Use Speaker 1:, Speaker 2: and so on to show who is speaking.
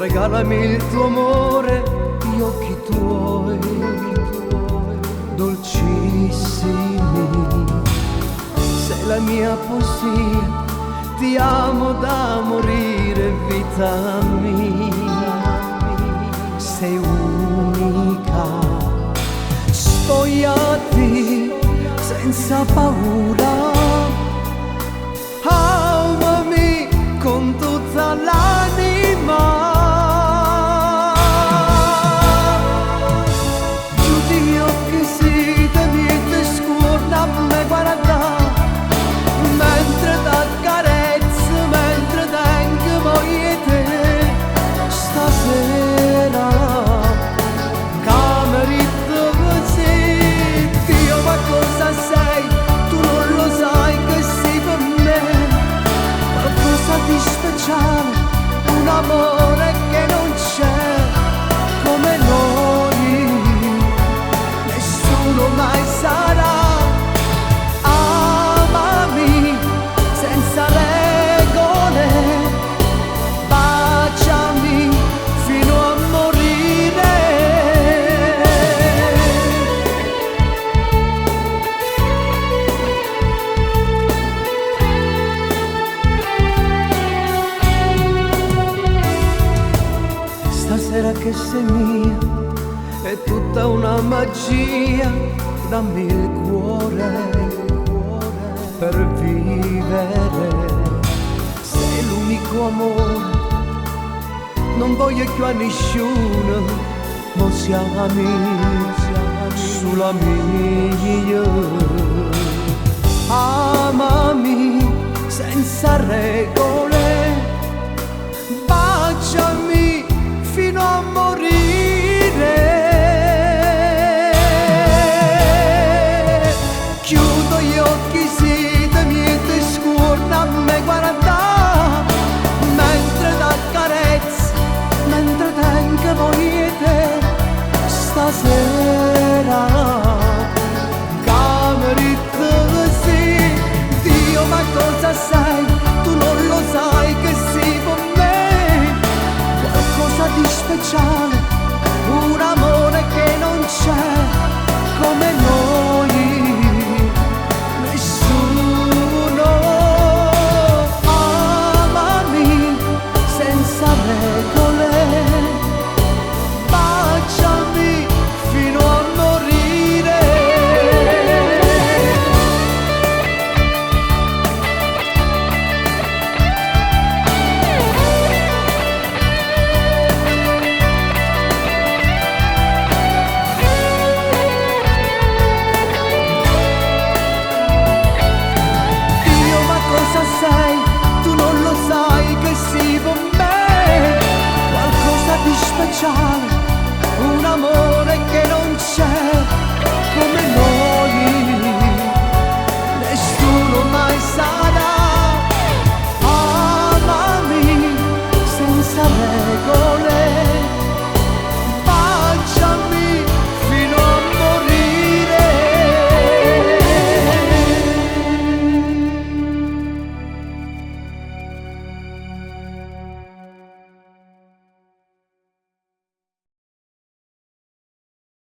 Speaker 1: regalami il tuo amore, gli occhi tuoi, dolcissimi. Sei la mia poesia, ti amo da morire, vita mia. Sei unica, spogliati senza paura. Amami con tutta l'anima. Chiudi gli occhi, sì, te mi te scorda a me guarda, mentre t'accarezzo, mentre tengo voglia te. Stasera cameri così, Dio ma cosa sei? Tu non lo sai che sei per me qualcosa di speciale, un amore che non c'è come noi, nessuno mai sarà. Amami senza regole, baciami fino a morire. Stasera che sei mia è tutta una magia, dammi il cuore per vivere. Sei l'unico amore, non voglio più a nessuno, ma siamo sulla mia. Amami senza regole, baciami fino a morire. Chiudo gli occhi, sì, te mi te scorda a me guarda, mentre t'accarezzo, mentre tengo voglia te. Stasera cameri così, Dio ma cosa sei? Tu non lo sai che sei con me qualcosa di speciale,